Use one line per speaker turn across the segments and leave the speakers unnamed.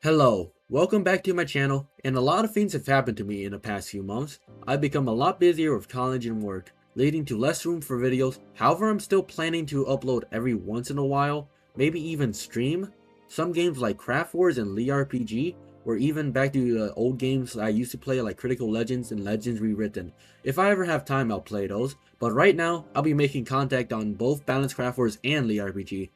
Hello, welcome back to my channel, and a lot of things have happened to me in the past few months. I've become a lot busier with college and work, leading to less room for videos. However, I'm still planning to upload every once in a while, maybe even stream. Some games like Craftwars and Lee RPG, or even back to old games I used to play like Critical Legends and Legends Rewritten. If I ever have time, I'll play those, but right now, I'll be making contact on both Balanced Craftwars and Lee RPG.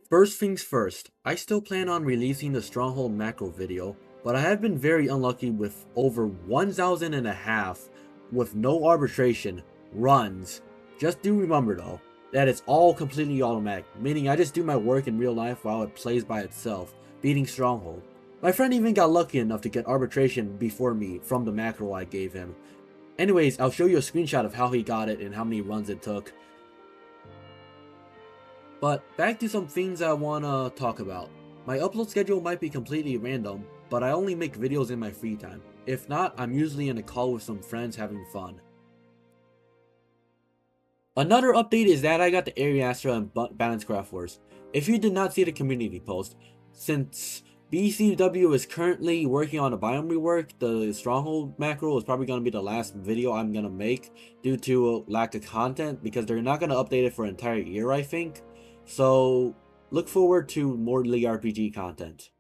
First things first, I still plan on releasing the Stronghold macro video, but I have been very unlucky with over 1,000 and a half with no arbitration runs. Just do remember though, that it's all completely automatic, meaning I just do my work in real life while it plays by itself, beating Stronghold. My friend even got lucky enough to get arbitration before me from the macro I gave him. Anyways, I'll show you a screenshot of how he got it and how many runs it took. But back to some things I wanna talk about. My upload schedule might be completely random, but I only make videos in my free time. If not, I'm usually in a call with some friends having fun. Another update is that I got the Area Astra and Balanced Craftwars. If you did not see the community post, since BCW is currently working on a biome rework, the Stronghold macro is probably going to be the last video I'm going to make due to lack of content, because they're not going to update it for an entire year, I think. So look forward to more Lee RPG content.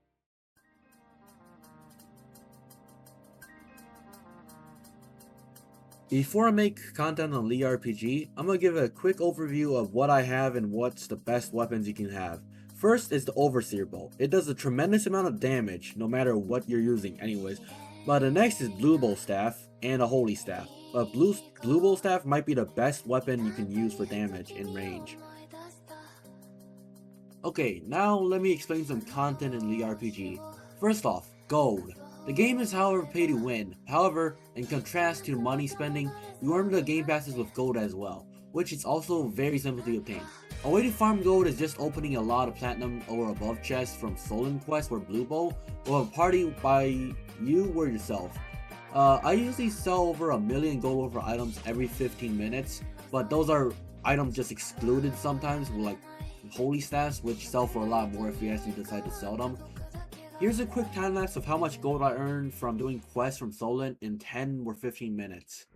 Before I make content on Lee RPG, I'm going to give a quick overview of what I have and what's the best weapons you can have. First is the Overseer Bow. It does a tremendous amount of damage no matter what you're using anyways. But the next is Blue Bow Staff and a Holy Staff. Blue Bow Staff might be the best weapon you can use for damage in range. Okay, now let me explain some content in Lee RPG. First off, gold. The game is however pay to win. However, in contrast to money spending, you earn the game passes with gold as well, which is also very simple to obtain. A way to farm gold is just opening a lot of platinum or above chests from Stolen Quest or Blue Bow, or a party by you or yourself. I usually sell over 1 million gold over items every 15 minutes, but those are items just excluded sometimes, like Holy Staffs, which sell for a lot more if you actually decide to sell them. Here's a quick time lapse of how much gold I earned from doing quests from Solent in 10 or 15 minutes.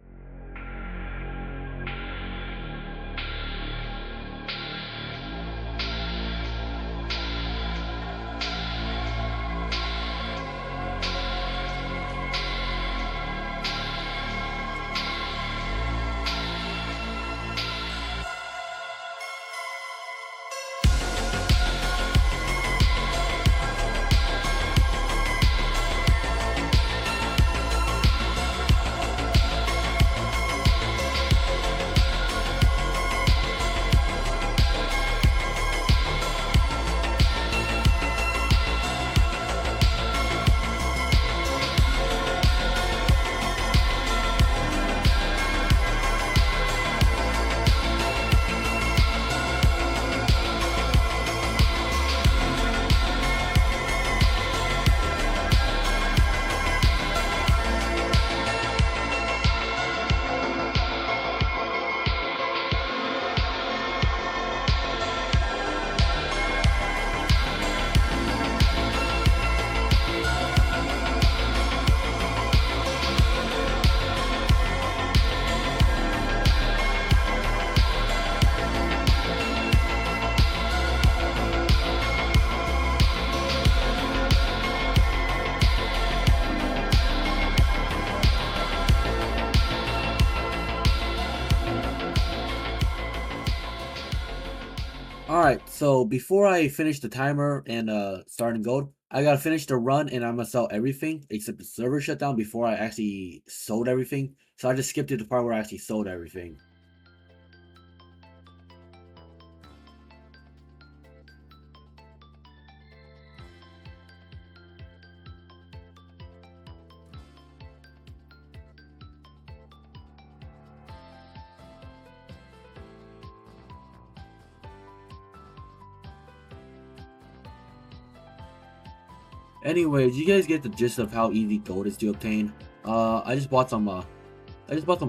Alright, so before I finish the timer and starting gold, I gotta finish the run and I'm gonna sell everything except the server shut down before I actually sold everything. So I just skipped to the part where I actually sold everything. Anyways, you guys get the gist of how easy gold is to obtain. I just bought some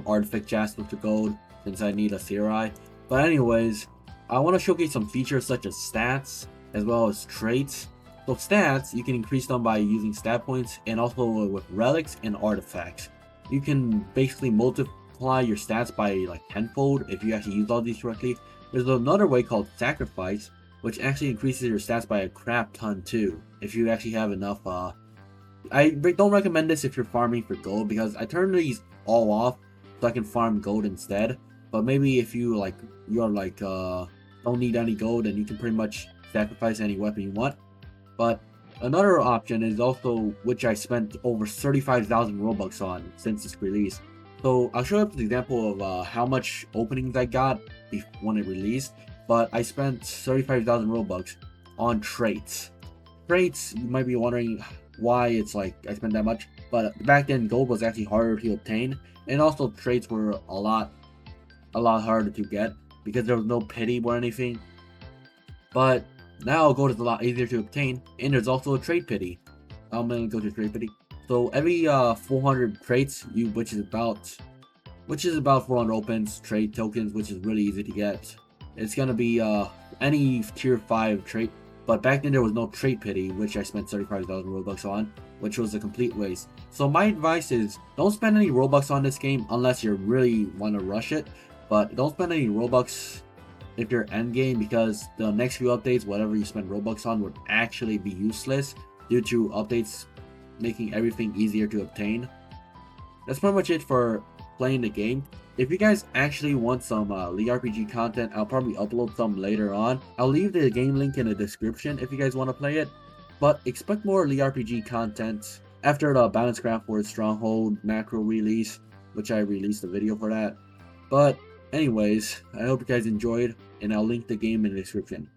artifact chests with the gold. since I need a Serai. But anyways, I want to showcase some features such as stats as well as traits. So stats, you can increase them by using stat points, and also with relics and artifacts. You can basically multiply your stats by like tenfold if you actually use all these correctly. There's another way called sacrifice, which actually increases your stats by a crap ton too, if you actually have enough. I don't recommend this if you're farming for gold, because I turn these all off so I can farm gold instead. But maybe if you don't need any gold, and you can pretty much sacrifice any weapon you want. But another option is also, which I spent over 35,000 Robux on since its release. So I'll show you an example of how much openings I got when it released. But I spent 35,000 Robux on traits. Traits, you might be wondering why it's like I spent that much. But back then, gold was actually harder to obtain, and also traits were a lot harder to get because there was no pity or anything. But now gold is a lot easier to obtain, and there's also a trade pity. I'm gonna go to trade pity. So every 400 traits, which is about 400 opens, trade tokens, which is really easy to get. It's gonna be any tier 5 trait. But back then there was no trade pity, which I spent 35,000 Robux on, which was a complete waste. So my advice is, don't spend any Robux on this game unless you really want to rush it. But don't spend any Robux if you're endgame, because the next few updates, whatever you spend Robux on, would actually be useless due to updates making everything easier to obtain. That's pretty much it for playing the game. If you guys actually want some League RPG content, I'll probably upload some later on. I'll leave the game link in the description if you guys want to play it. But expect more League RPG content after the Balance Craftwars Stronghold macro release, which I released a video for that. But anyways, I hope you guys enjoyed, and I'll link the game in the description.